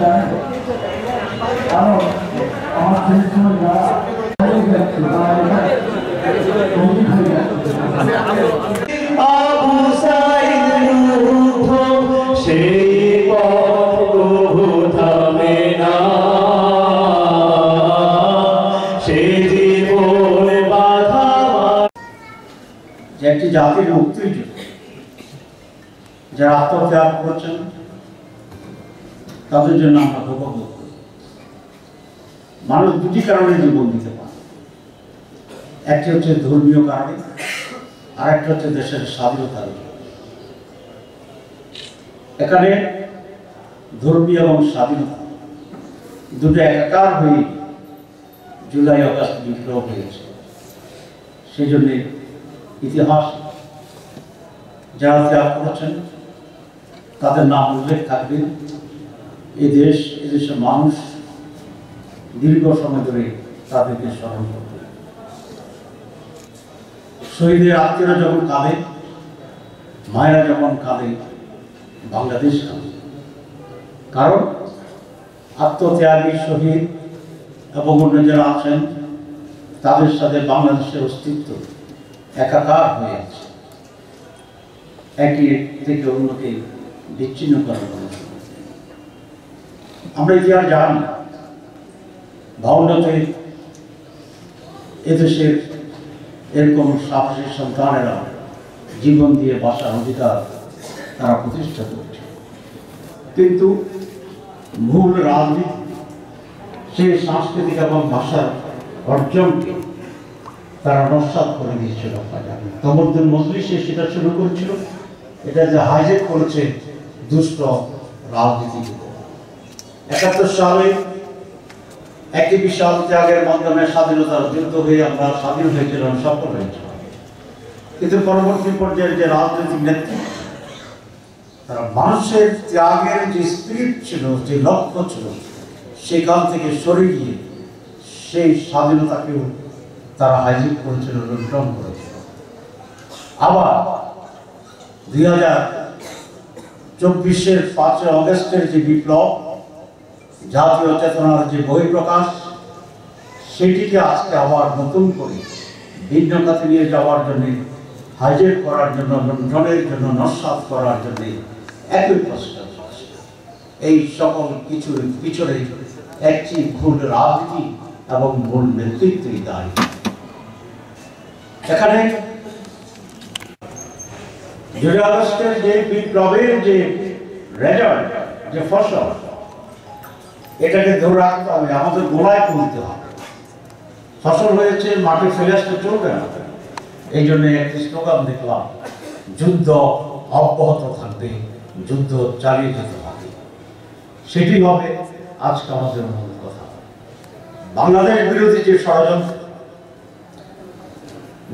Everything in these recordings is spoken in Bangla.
জানেন, কারণ আমার ছেলের সময় যারা যাচ্ছে যে একটি জাতির মুক্তির জন্য যারা আত্মত্যাগ করছেন তাদের জন্য আমরা গর্ব করি। মানুষ দুটি কারণে জীবন দিতে পারে, একটি হচ্ছে ধর্মীয় কারণে, আর একটা হচ্ছে দেশের স্বাধীনতার জন্য। এখানে ধর্মীয় এবং স্বাধীনতা দুটো একাকার হয়ে জুলাই আগস্ট বিপ্লব হয়েছে। সেই জন্যে ইতিহাস যারা ত্যাগ করেছেন তাদের নাম উল্লেখ থাকবে। এদেশের মানুষ দীর্ঘ সময় ধরে তাদেরকে স্মরণ করবে। শহীদের আত্মীয়রা যখন কাঁদে, মায়েরা যখন কাঁদে, বাংলাদেশ কাঁদে। কারণ আত্মত্যাগী শহীদ এবং অন্য যারা আছেন তাদের সাথে বাংলাদেশের অস্তিত্ব একাকার হয়ে আছে। একে থেকে অন্যকে বিচ্ছিন্ন করার কোনো সুযোগ নেই। আমরা ইতিহাস জানি, 52-তে এদেশের এরকম সাহসী সন্তানেরা জীবন দিয়ে বাঁচার অধিকার তারা প্রতিষ্ঠা করেছে। কিন্তু মূল রাজনীতি সেই সাংস্কৃতিক এবং ভাষার অর্জনকে তারা নস্যাৎ করে দিয়েছিল। তমদ্দুন মজলিসে সেটা শুরু করেছিল, এটা যে হাইজেক করেছে দুষ্ট রাজনীতি। 71 সালে একটি বিশাল ত্যাগের মাধ্যমে স্বাধীনতার যুদ্ধ হয়ে আমরা স্বাধীন হয়েছিলাম, সফল হয়েছিলাম। কিন্তু পরবর্তী পর্যায়ে যে রাজনৈতিক নেতৃত্ব তারা মানুষের ত্যাগের যে স্পিরিট ছিল, যে লক্ষ্য ছিল, সেখান থেকে সরে গিয়ে সেই স্বাধীনতাকেও তারা হাইজেক করেছিল, লুণ্ঠন করেছিল। আবার 2024-এর 5 অগস্টের যে বিপ্লব, জাতীয় চেতনার যে বহিঃপ্রকাশ, সেটিকে আজকে আবার নতুন করে ভিন্ন খাতে নিয়ে যাওয়ার জন্য, হাইজেক করার জন্য, লুণ্ঠনের জন্য, নস্যাৎ করার জন্য একই প্রশ্ন। এই সকল কিছুর পিছনে একটি ভুল রাজনীতি এবং ভুল নেতৃত্বই দায়ী। এখানে জুলাই আগস্টের যে বিপ্লবের যে রেজাল্ট, যে ফসল, এটাকে ধরে রাখতে হবে, আমাদের গোলায় তুলতে হবে। ফসল হয়েছে, মাঠে ফেলে আসতে চলবে না। এই জন্য একটি স্লোগান দেখলাম, যুদ্ধ অব্যাহত থাকবে, যুদ্ধ চালিয়ে যেতে হবে। সেটি হবে আজকে আমাদের মূল কথা। বাংলাদেশ বিরোধী যে ষড়যন্ত্র,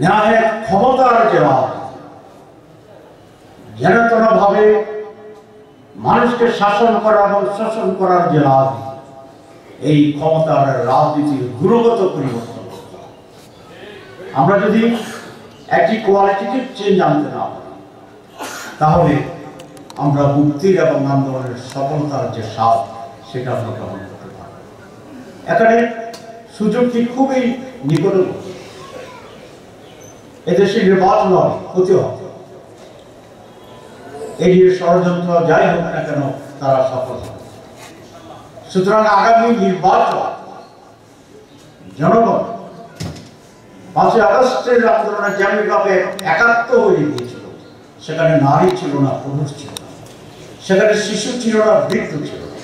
ন্যায়ের ক্ষমতার যে ভাবে মানুষকে শাসন করা এবং শোষণ করার যে রাজনীতি, এই ক্ষমতার রাজনীতির গুণগত পরিবর্তন। আমরা যদি একটি কোয়ালিটেটিভ চেঞ্জ আনতে না পারি, তাহলে আমরা মুক্তির এবং আন্দোলনের সফলতার যে স্বাদ, সেটা আমরা গ্রহণ করতে পারব। এখানে সুযোগটি খুবই নিকটবর্তী। এদেশে নির্বাচন হবে, হতে হবে। এই যে ষড়যন্ত্র যাই হোক না কেন, তারা সফল হবে। সুতরাং আগামী নির্বাচন জনগণ 5 আগস্টের আন্দোলনে যেমনভাবে একাত্ম হয়ে গিয়েছিল, সেখানে নারী ছিল না, পুরুষ ছিল না, সেখানে শিশু ছিল না, বৃদ্ধ ছিল না,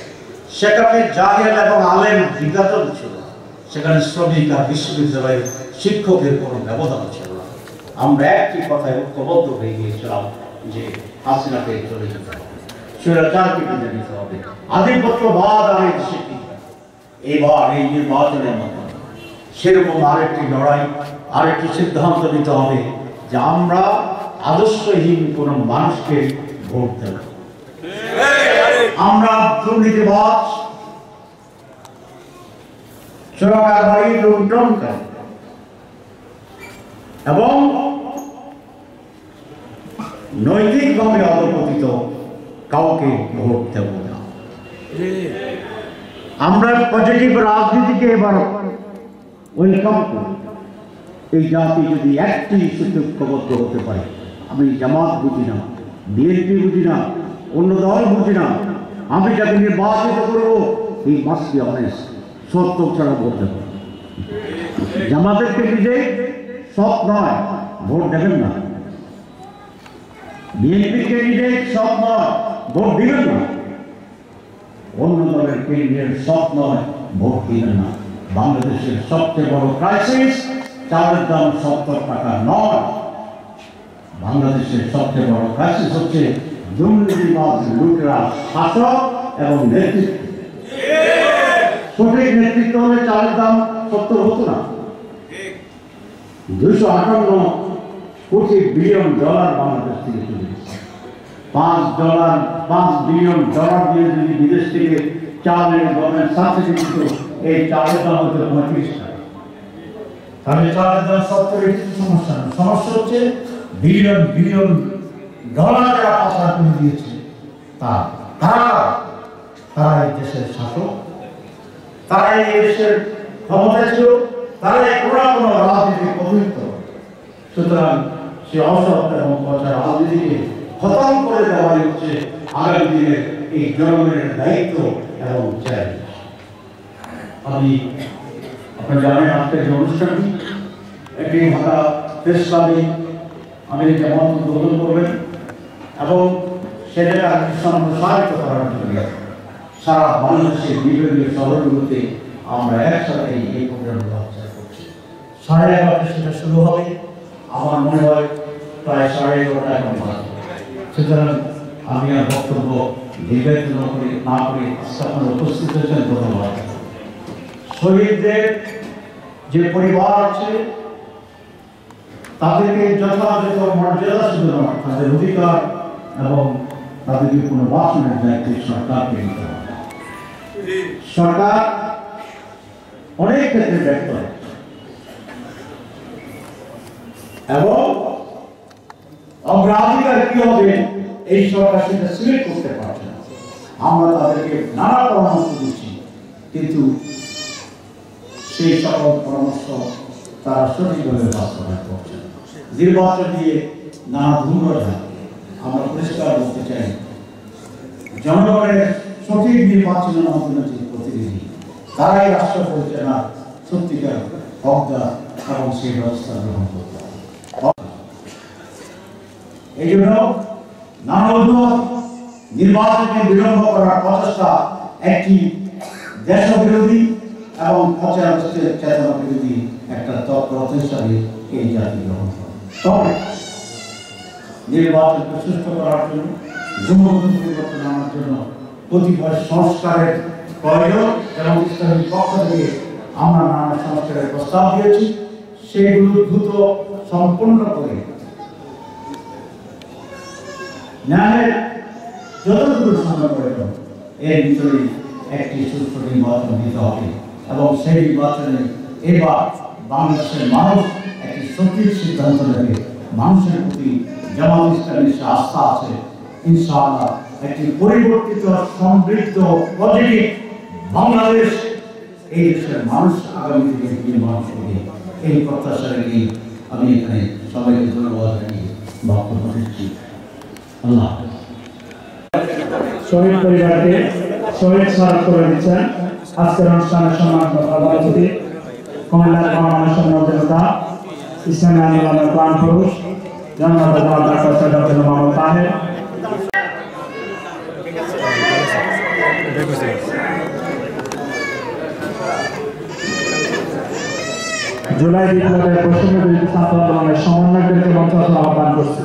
সেখানে জাহেল এবং আলেম বিভাজন ছিল না, সেখানে শ্রমিক আর বিশ্ববিদ্যালয়ের শিক্ষকের কোনো ব্যবধান ছিল না। আমরা একটি কথায় ঐক্যবদ্ধ হয়ে গিয়েছিলাম যে হাসিনাকে চলে যেতে হবে, স্বৈরাচারকে বিদায় নিতে হবে, আধিপত্যবাদ আর এই দেশে এবার এই নির্বাচনের মাধ্যমে সেরকম আরেকটি লড়াই, আরেকটি সিদ্ধান্ত নিতে হবে যে আমরা আদর্শহীন কোন মানুষকে ভোট দেব। আমরা দুর্নীতিবাজ, চোরাকারবারি, লুণ্ঠনকারী এবং নৈতিকভাবে অধপতিত কাউকে ভোট দেব না। আমরা পজিটিভ রাজনীতিকে এবার ওয়েলকাম করি। এই জাতি যদি একটি ইস্যুতে ঐক্যবদ্ধ হতে পারে, আমি জামাত বুঝি না, বিএনপি বুঝি না, অন্য দল বুঝি না, আমি যাকে নির্বাচিত করবো এই মাস্ট বি অনেস্ট, সত্য ছাড়া বলতে পারে। জামাতের ক্যান্ডিডেট সৎ নয়, ভোট দেবেন না। বিএনপি ক্যান্ডিডেট সৎ নয়, ভোট দিবেন না। অন্য দলের ক্যান্ডিডেট সৎ নয়, ভোট দিবেন না। বাংলাদেশের সবচেয়ে বড় ক্রাইসিস চালের দাম 70 টাকা নয়। বাংলাদেশের সবচেয়ে বড় ক্রাইসিস হচ্ছে দুর্নীতিবাজ লুটেরা শাসক এবং নেতৃত্ব। সঠিক নেতৃত্ব হলে চালের দাম 70 হতো না। 258 কোটি বিলিয়ন ডলার বাংলাদেশ থেকে চলে গেছে। $5 বিলিয়ন দিয়ে যদি বিদেশ থেকে চালের গভর্নমেন্ট সাবসিডি দিত, এই চালের দাম হতো 35 টাকা। তাহলে চালের দাম 70 সমস্যা না। সমস্যা হচ্ছে বিলিয়ন ডলার যারা পাচার করে দিয়েছে তারা এই দেশের শাসক, তারা এই দেশের ক্ষমতা ছিল, তারা কোনো রাজনীতি অভিযুক্ত। সুতরাং সে অসৎ এবং পচা রাজনীতিকে খতম করে দেওয়াই হচ্ছে আগামী দিনের এই জনগণের দায়িত্ব এবং চ্যালেঞ্জ। আমি আপনারা জানেন আজকের যে অনুষ্ঠানটি এটি ঢাকা প্রেস ক্লাবে আমেরিকা মন্ত্রণ উদ্বোধন করবেন এবং সেটাকে সম্প্রসারিত করার জন্য সারা বাংলাদেশের বিভিন্ন শহরগুলোতে আমরা একসাথে এই প্রোগ্রামগুলো আলোচনা করছি। 11:30 সেটা শুরু হবে, আমার মনে হয় প্রায় 11:30 এখন বাজবে। সুতরাং আমি আর বক্তব্য দীর্ঘায়িত না করে আপনারা উপস্থিত হয়েছেন, ধন্যবাদ। শহীদদের যে পরিবার আছে তাদেরকে যথাযথ মর্যাদা শুধু নয়, তাদের অধিকার এবং তাদেরকে পুনর্বাসনের দায়িত্ব সরকারকে নিতে হবে। সরকার অনেক ক্ষেত্রে ব্যর্থ এবং অগ্রাধিকার কি হবে এই সরকার সেটা সিলেক্ট করতে পারছে না। আমরা তাদেরকে নানা পরামর্শ দিচ্ছি, কিন্তু সেই সকল পরামর্শ তারা সঠিকভাবে বাস্তবায়ন করছে। নির্বাচন দিয়ে নানা ধূম্রজাল। আমরা পরিষ্কার বলতে চাই, জনগণের সঠিক নির্বাচনের মাধ্যমে যে প্রতিনিধি তারাই রাষ্ট্র পরিচালনা সত্যিকার হকদার এবং সেই ব্যবস্থা গ্রহণ করতে হবে। এই জন্য নানাবিধ নির্বাচনকে বিলম্ব করার প্রচেষ্টা একটি দেশবিরোধী এবং চেতনা বিরোধী একটা তৎপরতা হিসাবে এই জাতি গ্রহণ করে। তবে নির্বাচনকে সুস্থ করার জন্য, জনগণ পরিবর্তন আনার জন্য কতিপয় সংস্কারের প্রয়োজন এবং ইসলামী পক্ষ থেকে আমরা নানা সংস্কারের প্রস্তাব দিয়েছি। সেগুলো দ্রুত সম্পূর্ণ করে ন্যায়ের যতটুকু সময় প্রয়োজন এর ভিতরে একটি সুষ্ঠু নির্বাচন দিতে হবে এবং সেই নির্বাচনে এবার বাংলাদেশের মানুষ একটি সঠিক সিদ্ধান্ত নেবে। মানুষের প্রতি জামাত ইসলামের আস্থা আছে। ইনশাআল্লাহ একটি পরিবর্তিত, সমৃদ্ধ, পজিটিভ বাংলাদেশ এই দেশের মানুষ আগামী দিনে নির্মাণ করবে। এই প্রত্যাশা রেখে আমি এখানে সবাইকে ধন্যবাদ জানিয়ে বক্তব্য দিচ্ছি। আল্লাহ শহীদ পরিবারকে শহীদ স্মারক করে দিচ্ছেন আজকের অনুষ্ঠানের সম্মানিত প্রধান অতিথি কুমিল্লার গণমানুষের নেতা, ইসলামী আন্দোলনের প্রাণপুরুষ জননেতা ডক্টর সৈয়দ মোহাম্মদ তাহের। জুলাই বিপ্লবের বৈষম্য বিরোধী ছাত্র আন্দোলনের সমন্বয়কদেরকে মঞ্চ আহ্বান করছি।